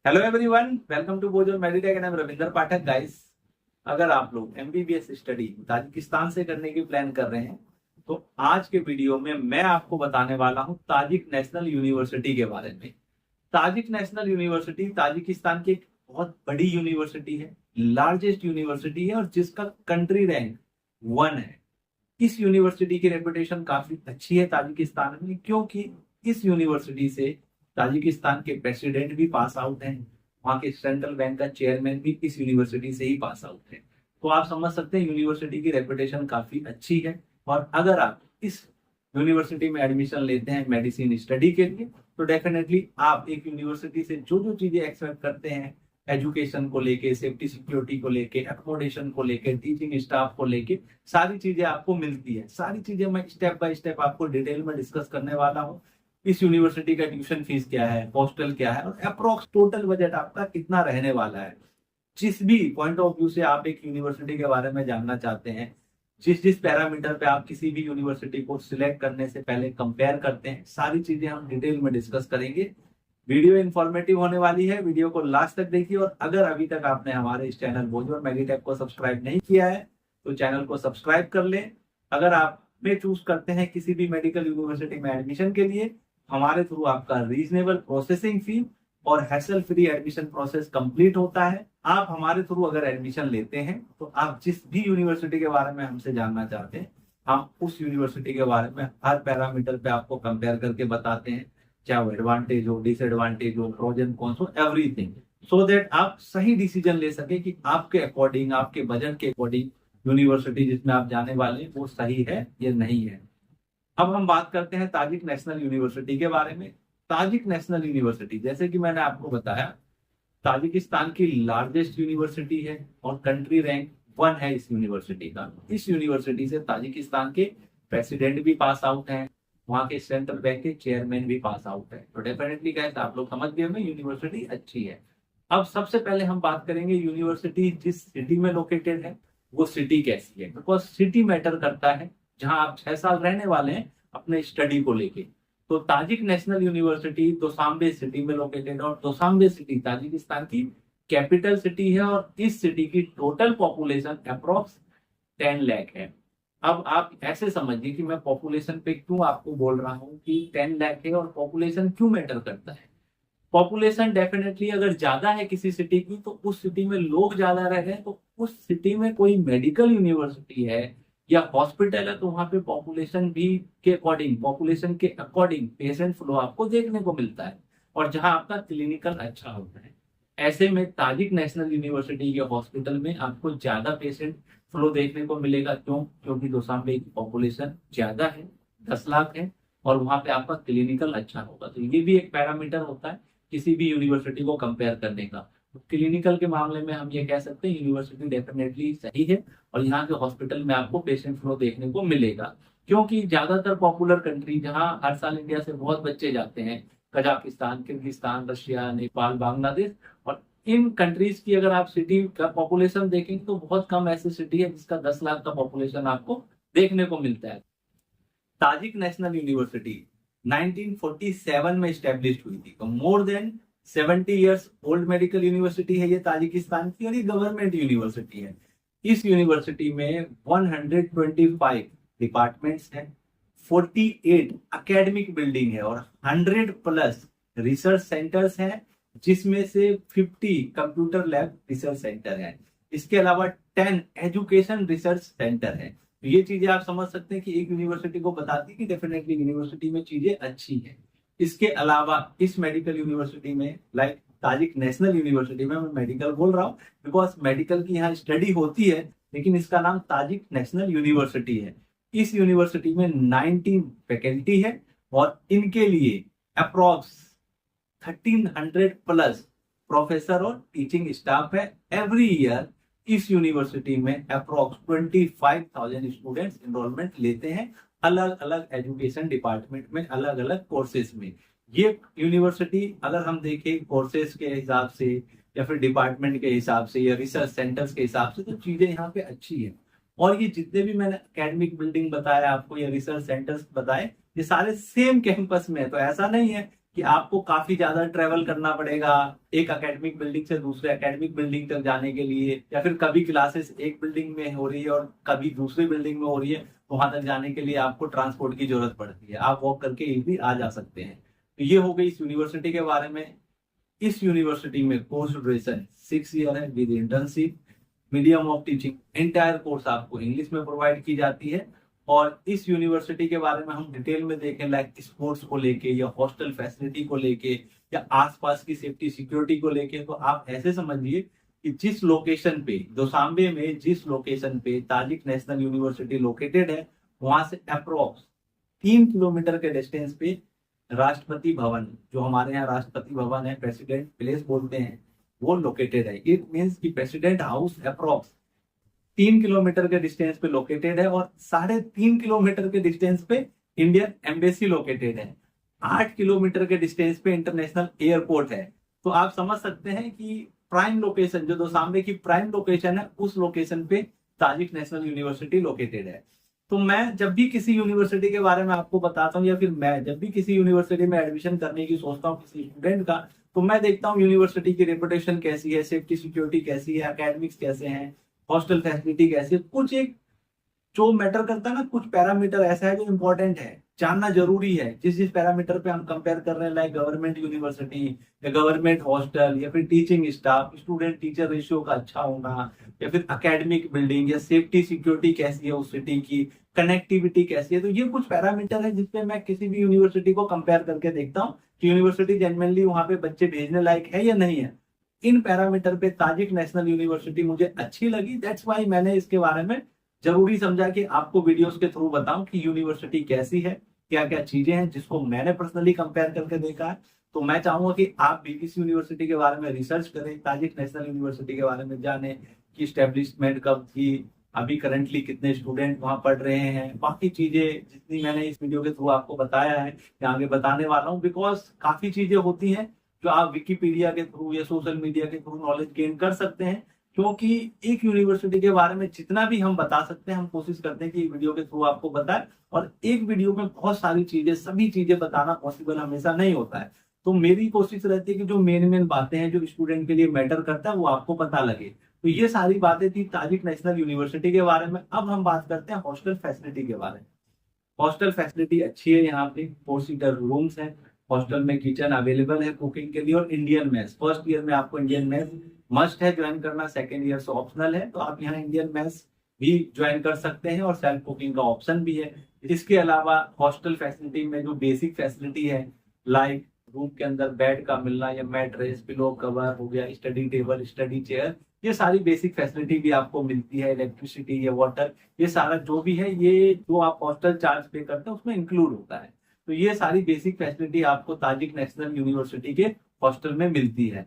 Hello everyone, welcome to बोजोल Meditech and I am Ravinder Pathak. Guys, अगर आप लोग एमबीबीएस स्टडी ताजिकिस्तान से करने की प्लान कर रहे हैं तो आज के वीडियो में मैं आपको बताने वाला हूं ताजिक नेशनल यूनिवर्सिटी के बारे में। ताजिक नेशनल यूनिवर्सिटी ताजिकिस्तान की एक बहुत बड़ी यूनिवर्सिटी है, लार्जेस्ट यूनिवर्सिटी है और जिसका कंट्री रैंक 1 है। इस यूनिवर्सिटी की रेपुटेशन काफी अच्छी है ताजिकिस्तान में, क्योंकि इस यूनिवर्सिटी से ताजिकिस्तान के प्रेसिडेंट भी पास आउट हैं। वहां के सेंट्रल बैंक का चेयरमैन भी इस यूनिवर्सिटी से ही पास आउट है। तो आप समझ सकते हैं यूनिवर्सिटी की रेपुटेशन काफी अच्छी है। और अगर आप इस यूनिवर्सिटी में एडमिशन लेते हैं मेडिसिन स्टडी के लिए तो डेफिनेटली आप एक यूनिवर्सिटी से जो जो चीजें एक्सपेक्ट करते हैं, एजुकेशन को लेके, सेफ्टी सिक्योरिटी को लेके, एकोमोडेशन को लेके, टीचिंग स्टाफ को लेके, सारी चीजें आपको मिलती है। सारी चीजें मैं स्टेप बाय स्टेप आपको डिटेल में डिस्कस करने वाला हूँ। इस यूनिवर्सिटी का ट्यूशन फीस क्या है, हॉस्टल क्या है और अप्रोक्स टोटल बजट आपका कितना रहने वाला है। जिस भी पॉइंट ऑफ व्यू से आप एक यूनिवर्सिटी के बारे में जानना चाहते हैं, जिस जिस पैरामीटर पे आप किसी भी यूनिवर्सिटी को सिलेक्ट करने से पहले कंपेयर करते हैं, सारी चीजें हम डिटेल में डिस्कस करेंगे। वीडियो इंफॉर्मेटिव होने वाली है, वीडियो को लास्ट तक देखिए। और अगर अभी तक आपने हमारे इस चैनल बोजोल मेडिटेक को सब्सक्राइब नहीं किया है तो चैनल को सब्सक्राइब कर लें। अगर आप में चूज करते हैं किसी भी मेडिकल यूनिवर्सिटी में एडमिशन के लिए, हमारे थ्रू आपका रीजनेबल प्रोसेसिंग फी और hassle free admission process complete होता है। आप हमारे थ्रू अगर एडमिशन लेते हैं तो आप जिस भी यूनिवर्सिटी के बारे में हमसे जानना चाहते हैं, हम उस यूनिवर्सिटी के बारे में हर पैरामीटर पे आपको कंपेयर करके बताते हैं, चाहे वो एडवांटेज हो, डिसएडवांटेज हो, प्रोज एंड कॉन्स हो, एवरीथिंग, सो दैट आप सही डिसीजन ले सके कि आपके अकॉर्डिंग, आपके बजट के अकॉर्डिंग यूनिवर्सिटी जिसमें आप जाने वाले हैं वो सही है या नहीं है। अब हम बात करते हैं ताजिक नेशनल यूनिवर्सिटी के बारे में। ताजिक नेशनल यूनिवर्सिटी, जैसे कि मैंने आपको बताया, ताजिकिस्तान की लार्जेस्ट यूनिवर्सिटी है और कंट्री रैंक 1 है इस यूनिवर्सिटी का। इस यूनिवर्सिटी से ताजिकिस्तान के प्रेसिडेंट भी पास आउट हैं, वहां के सेंट्रल बैंक के चेयरमैन भी पास आउट है। तो डेफिनेटली कहते आप लोग समझ गए होंगे यूनिवर्सिटी अच्छी है। अब सबसे पहले हम बात करेंगे यूनिवर्सिटी जिस सिटी में लोकेटेड है वो सिटी कैसी है, बिकॉज सिटी मैटर करता है। जहां आप 6 साल रहने वाले हैं अपने स्टडी को लेके, तो ताजिक नेशनल यूनिवर्सिटी दोसांबे सिटी में लोकेटेड है और दोसांबे सिटी ताजिकिस्तान की कैपिटल सिटी है और इस सिटी की टोटल पॉपुलेशन अप्रोक्स 10 लाख है। अब आप ऐसे समझिए कि मैं पॉपुलेशन पे क्यों आपको बोल रहा हूँ कि 10 लाख है और पॉपुलेशन क्यों मैटर करता है। पॉपुलेशन डेफिनेटली अगर ज्यादा है किसी सिटी की तो उस सिटी में लोग ज्यादा रह रहे हैं, तो उस सिटी में कोई मेडिकल यूनिवर्सिटी है या हॉस्पिटल है तो वहां पे पॉपुलेशन के अकॉर्डिंग पेशेंट फ्लो आपको देखने को मिलता है और जहां आपका क्लिनिकल अच्छा होता है। ऐसे में ताजिक नेशनल यूनिवर्सिटी के हॉस्पिटल में आपको ज्यादा पेशेंट फ्लो देखने को मिलेगा। क्यों? क्योंकि दोसांबे की पॉपुलेशन ज्यादा है, 10 लाख है, और वहां पे आपका क्लिनिकल अच्छा होगा। तो ये भी एक पैरामीटर होता है किसी भी यूनिवर्सिटी को कंपेयर करने का। तो क्लिनिकल के मामले में हम ये कह सकते हैं यूनिवर्सिटी डेफिनेटली सही है और यहाँ के हॉस्पिटल में आपको पेशेंट फ्लो देखने को मिलेगा। क्योंकि ज्यादातर पॉपुलर कंट्री जहाँ हर साल इंडिया से बहुत बच्चे जाते हैं, Kazakhstan, Kyrgyzstan, Russia, Nepal, Bangladesh, और इन कंट्रीज की अगर आप सिटी का पॉपुलेशन देखेंगे तो बहुत कम ऐसी सिटी है जिसका 10 लाख का पॉपुलेशन आपको देखने को मिलता है। ताजिक नेशनल यूनिवर्सिटी 1947 में स्टैब्लिश हुई थी, तो more than 70 years old medical university है ये ताजिकिस्तान की, और ये गवर्नमेंट यूनिवर्सिटी है। इस यूनिवर्सिटी में 125 डिपार्टमेंट्स हैं, 48 एकेडमिक बिल्डिंग है और 100 प्लस रिसर्च सेंटर्स हैं, जिसमें से 50 कंप्यूटर लैब रिसर्च सेंटर है। इसके अलावा 10 एजुकेशन रिसर्च सेंटर है। तो ये चीजें आप समझ सकते हैं कि एक यूनिवर्सिटी को बताती है कि डेफिनेटली यूनिवर्सिटी में चीजें अच्छी है। इसके अलावा इस मेडिकल यूनिवर्सिटी में, लाइक ताजिक नेशनल यूनिवर्सिटी में, मैं मेडिकल बोल रहा हूँ बिकॉज मेडिकल की यहाँ स्टडी होती है, लेकिन इसका नाम ताजिक नेशनल यूनिवर्सिटी है। इस यूनिवर्सिटी में 19 फैकल्टी है और इनके लिए अप्रोक्स 1300 प्लस प्रोफेसर और टीचिंग स्टाफ है। एवरी ईयर इस यूनिवर्सिटी में अप्रोक्स 25,000 स्टूडेंट्स एनरोलमेंट लेते हैं अलग अलग एजुकेशन डिपार्टमेंट में, अलग अलग कोर्सेज में। ये यूनिवर्सिटी अगर हम देखें कोर्सेज के हिसाब से या फिर डिपार्टमेंट के हिसाब से या रिसर्च सेंटर्स के हिसाब से, तो चीजें यहाँ पे अच्छी है। और ये जितने भी मैंने एकेडमिक बिल्डिंग बताया आपको या रिसर्च सेंटर्स बताए, ये सारे सेम कैंपस में है। तो ऐसा नहीं है कि आपको काफी ज्यादा ट्रेवल करना पड़ेगा एक एकेडमिक बिल्डिंग से दूसरे एकेडमिक बिल्डिंग तक जाने के लिए, या फिर कभी क्लासेस एक बिल्डिंग में हो रही है और कभी दूसरी बिल्डिंग में हो रही है, वहां तक जाने के लिए आपको ट्रांसपोर्ट की जरूरत पड़ती है। आप वॉक करके इजीली आ जा सकते हैं। तो ये हो गई इस यूनिवर्सिटी के बारे में। इस यूनिवर्सिटी में कोर्स ड्यूरेशन 6 ईयर है with internship. Medium of teaching entire course आपको इंग्लिश में प्रोवाइड की जाती है। और इस यूनिवर्सिटी के बारे में हम डिटेल में देखें, लाइक स्पोर्ट्स को लेके या हॉस्टल फैसिलिटी को लेके या आसपास की सेफ्टी सिक्योरिटी को लेके, तो आप ऐसे समझिए कि जिस लोकेशन पे दोसांबे में जिस लोकेशन पे ताजिक नेशनल यूनिवर्सिटी लोकेटेड है, वहां से अप्रोक्स 3 किलोमीटर के डिस्टेंस पे राष्ट्रपति भवन, जो हमारे यहाँ राष्ट्रपति भवन है, प्रेसिडेंट प्लेस बोलते हैं, वो लोकेटेड है। इट मीन्स कि प्रेसिडेंट हाउस अप्रोक्स 3 किलोमीटर के डिस्टेंस पे लोकेटेड है और 3.5 किलोमीटर के डिस्टेंस पे इंडियन एम्बेसी लोकेटेड है। 8 किलोमीटर के डिस्टेंस पे इंटरनेशनल एयरपोर्ट है। तो आप समझ सकते हैं कि प्राइम लोकेशन, जो दोसांबे की प्राइम लोकेशन है, उस लोकेशन पे ताजिक नेशनल यूनिवर्सिटी लोकेटेड है। तो मैं जब भी किसी यूनिवर्सिटी के बारे में आपको बताता हूँ, या फिर मैं जब भी किसी यूनिवर्सिटी में एडमिशन करने की सोचता हूँ किसी स्टूडेंट का, तो मैं देखता हूँ यूनिवर्सिटी की रेपुटेशन कैसी है, सेफ्टी सिक्योरिटी कैसी है, एकेडमिक्स कैसे हैं, हॉस्टल फैसिलिटी कैसी है। कुछ एक जो मैटर करता है ना, कुछ पैरामीटर ऐसा है जो इंपॉर्टेंट है, जानना जरूरी है। जिस जिस पैरामीटर पे हम कंपेयर कर रहे हैं, लाइक गवर्नमेंट यूनिवर्सिटी या गवर्नमेंट हॉस्टल या फिर teaching staff, student teacher ratio का अच्छा होना, या फिर एकेडमिक बिल्डिंग या सेफ्टी सिक्योरिटी कैसी है उस सिटी की, कनेक्टिविटी कैसी है। तो ये कुछ पैरामीटर है जिसपे मैं किसी भी यूनिवर्सिटी को कंपेयर करके देखता हूँ कि यूनिवर्सिटी जेन्युइनली वहां पे बच्चे भेजने लायक है या नहीं है। इन पैरामीटर पे ताजिक नेशनल यूनिवर्सिटी मुझे अच्छी लगी, दैट्स वाई मैंने इसके बारे में जरूरी समझा कि आपको वीडियोस के थ्रू बताऊं कि यूनिवर्सिटी कैसी है, क्या क्या चीजें हैं जिसको मैंने पर्सनली कंपेयर करके देखा है। तो मैं चाहूंगा कि आप भी इस यूनिवर्सिटी के बारे में रिसर्च करें, ताजिक नेशनल यूनिवर्सिटी के बारे में जाने कि स्टैब्लिशमेंट कब थी, अभी करंटली कितने स्टूडेंट वहां पढ़ रहे हैं, बाकी चीजें जितनी मैंने इस वीडियो के थ्रू आपको बताया है या आगे बताने वाला हूँ। बिकॉज काफी चीजें होती हैं जो आप विकिपीडिया के थ्रू या सोशल मीडिया के थ्रू नॉलेज गेन कर सकते हैं, क्योंकि एक यूनिवर्सिटी के बारे में जितना भी हम बता सकते हैं, हम कोशिश करते हैं कि वीडियो के थ्रू आपको बताएं। और एक वीडियो में बहुत सारी चीजें, सभी चीजें बताना पॉसिबल हमेशा नहीं होता है। तो मेरी कोशिश रहती है कि जो मेन बातें हैं जो स्टूडेंट के लिए मैटर करता है वो आपको पता लगे। तो ये सारी बातें थी ताजिक नेशनल यूनिवर्सिटी के बारे में। अब हम बात करते हैं हॉस्टल फैसिलिटी के बारे में। हॉस्टल फैसिलिटी अच्छी है, यहाँ पे 4 सीटर रूम्स हैं। हॉस्टल में किचन अवेलेबल है कुकिंग के लिए, और इंडियन मेस, फर्स्ट ईयर में आपको इंडियन मेस मस्ट है ज्वाइन करना, सेकेंड ईयर से ऑप्शनल है। तो आप यहाँ इंडियन मेस भी ज्वाइन कर सकते हैं और सेल्फ कुकिंग का ऑप्शन भी है। इसके अलावा हॉस्टल फैसिलिटी में जो बेसिक फैसिलिटी है, लाइक रूम के अंदर बेड का मिलना या मैट्रेस, पिलो कवर हो गया, स्टडी टेबल, स्टडी चेयर, ये सारी बेसिक फैसिलिटी भी आपको मिलती है। इलेक्ट्रिसिटी या वाटर, ये सारा जो भी है, ये जो आप हॉस्टल चार्ज पे करते हैं उसमें इंक्लूड होता है। तो ये सारी बेसिक फैसिलिटी आपको ताजिक नेशनल यूनिवर्सिटी के हॉस्टल में मिलती है।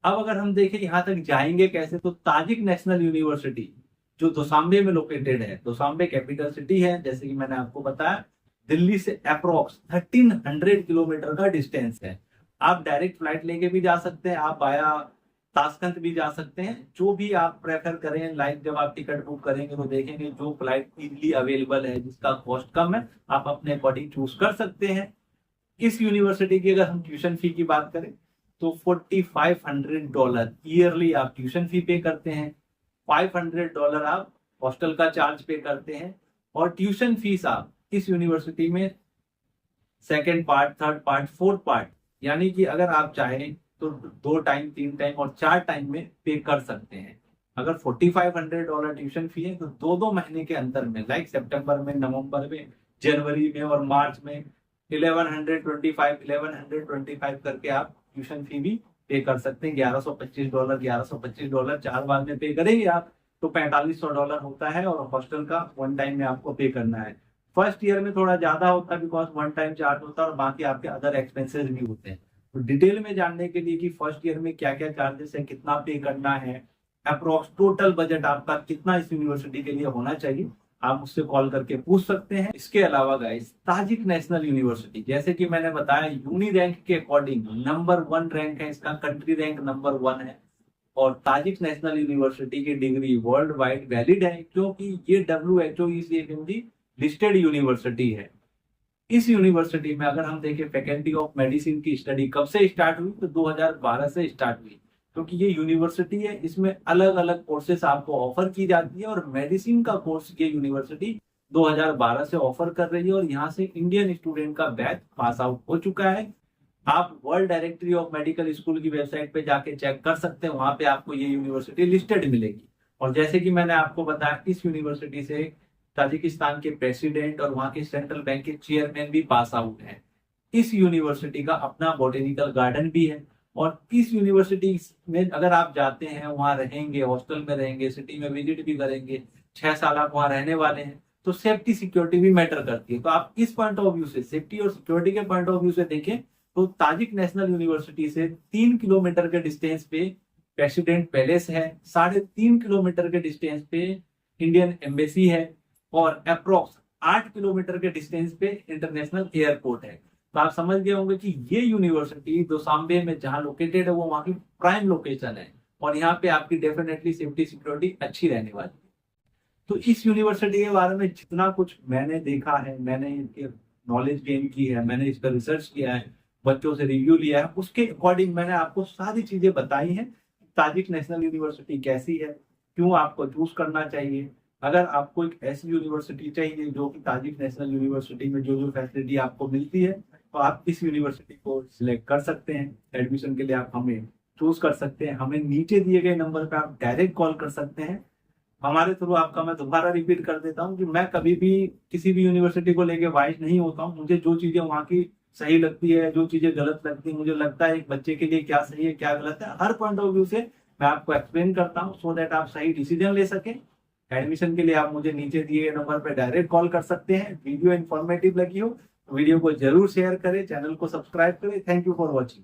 अब अगर हम देखें यहाँ तक जाएंगे कैसे, तो ताजिक नेशनल यूनिवर्सिटी जो दोसांबे में लोकेटेड है, दोसांबे कैपिटल सिटी है, जैसे कि मैंने आपको बताया, दिल्ली से अप्रोक्स 1300 किलोमीटर का डिस्टेंस है। आप डायरेक्ट फ्लाइट लेके भी जा सकते हैं, आप आया ताशकंद भी जा सकते हैं, जो भी आप प्रेफर करें। लाइक जब आप टिकट बुक करेंगे तो देखेंगे जो फ्लाइट इजीली अवेलेबल है, जिसका कॉस्ट कम है, आप अपने अकॉर्डिंग चूज कर सकते हैं। इस यूनिवर्सिटी की अगर हम ट्यूशन फी की बात करें तो $4500 ईयरली आप ट्यूशन फी पे करते हैं, $500 आप हॉस्टल का चार्ज पे करते हैं। और ट्यूशन फीस आप इस यूनिवर्सिटी में second part, third part, fourth part, यानी कि अगर आप चाहें तो 2 टाइम, 3 टाइम और 4 टाइम में पे कर सकते हैं। अगर $4500 ट्यूशन फी है तो 2-2 महीने के अंतर में, लाइक सितंबर में, नवंबर में, जनवरी में और मार्च में 1125 करके आप ट्यूशन फी भी पे कर सकते हैं। $1125 4 बार में पे करेंगे आप तो $4500 होता है, और हॉस्टल का 1 टाइम में आपको पे करना है। फर्स्ट ईयर में थोड़ा ज्यादा होता है बिकॉज 1 टाइम चार्ज होता है और बाकी आपके अदर एक्सपेंसेस भी होते हैं। तो डिटेल में जानने के लिए कि फर्स्ट ईयर में क्या क्या चार्जेस है, कितना पे करना है, अप्रोक्स टोटल बजट आपका कितना इस यूनिवर्सिटी के लिए होना चाहिए, आप मुझसे कॉल करके पूछ सकते हैं। इसके अलावा गाइस, ताजिक नेशनल यूनिवर्सिटी, जैसे कि मैंने बताया, यूनी रैंक के अकॉर्डिंग नंबर 1 रैंक है, इसका कंट्री रैंक नंबर 1 है। और ताजिक नेशनल यूनिवर्सिटी की डिग्री वर्ल्ड वाइड वैलिड है, क्योंकि ये WHO ECFMG लिस्टेड यूनिवर्सिटी है। इस यूनिवर्सिटी में अगर हम देखें फैकल्टी ऑफ मेडिसिन की स्टडी कब से स्टार्ट हुई, तो 2012 से स्टार्ट हुई, क्योंकि ये यूनिवर्सिटी है, इसमें अलग अलग कोर्सेस आपको ऑफर की जाती है और मेडिसिन का कोर्स ये यूनिवर्सिटी 2012 से ऑफर कर रही है और यहाँ से इंडियन स्टूडेंट का बैच पास आउट हो चुका है। आप world directory of medical school की वेबसाइट पे जाके चेक कर सकते हैं, वहां पे आपको ये यूनिवर्सिटी लिस्टेड मिलेगी। और जैसे कि मैंने आपको बताया, इस यूनिवर्सिटी से ताजिकिस्तान के प्रेसिडेंट और वहां के सेंट्रल बैंक के चेयरमैन भी पास आउट हैं। इस यूनिवर्सिटी का अपना बॉटेनिकल गार्डन भी है और इस यूनिवर्सिटी में अगर आप जाते हैं, वहां रहेंगे, हॉस्टल में रहेंगे, सिटी में विजिट भी करेंगे, 6 साल आप वहां रहने वाले हैं, तो सेफ्टी सिक्योरिटी भी मैटर करती है। तो आप इस पॉइंट ऑफ व्यू से, सेफ्टी और सिक्योरिटी के पॉइंट ऑफ व्यू से देखें तो ताजिक नेशनल यूनिवर्सिटी से 3 किलोमीटर के डिस्टेंस पे प्रेसिडेंट पैलेस है, 3.5 किलोमीटर के डिस्टेंस पे इंडियन एम्बेसी है और अप्रोक्स 8 किलोमीटर के डिस्टेंस पे इंटरनेशनल एयरपोर्ट है। तो आप समझ गए होंगे कि ये यूनिवर्सिटी दोसांबे में जहां लोकेटेड है वो वहां की प्राइम लोकेशन है और यहाँ पे आपकी डेफिनेटली सेफ्टी सिक्योरिटी अच्छी रहने वाली है। तो इस यूनिवर्सिटी के बारे में जितना कुछ मैंने देखा है, मैंने इनके नॉलेज गेन की है, मैंने इस पर रिसर्च किया है, बच्चों से रिव्यू लिया है, उसके अकॉर्डिंग मैंने आपको सारी चीजें बताई हैं। ताजिक नेशनल यूनिवर्सिटी कैसी है, क्यों आपको चूज करना चाहिए। अगर आपको एक ऐसी यूनिवर्सिटी चाहिए जो कि ताजिक नेशनल यूनिवर्सिटी में जो जो फैसिलिटी आपको मिलती है, तो आप इस यूनिवर्सिटी को सिलेक्ट कर सकते हैं। एडमिशन के लिए आप हमें चूज कर सकते हैं। हमें नीचे दिए गए नंबर पे आप डायरेक्ट कॉल कर सकते हैं हमारे थ्रू। आपका मैं दोबारा रिपीट कर देता हूँ कि मैं कभी भी किसी भी यूनिवर्सिटी को लेके वाइज नहीं होता हूँ। मुझे जो चीजें वहाँ की सही लगती है, जो चीजें गलत लगती है, मुझे लगता है एक बच्चे के लिए क्या सही है क्या गलत है, हर पॉइंट ऑफ व्यू से मैं आपको एक्सप्लेन करता हूँ, सो दैट आप सही डिसीजन ले सके। एडमिशन के लिए आप मुझे नीचे दिए गए नंबर पर डायरेक्ट कॉल कर सकते हैं। वीडियो इन्फॉर्मेटिव लगी हो तो वीडियो को जरूर शेयर करें, चैनल को सब्सक्राइब करें। Thank you for watching.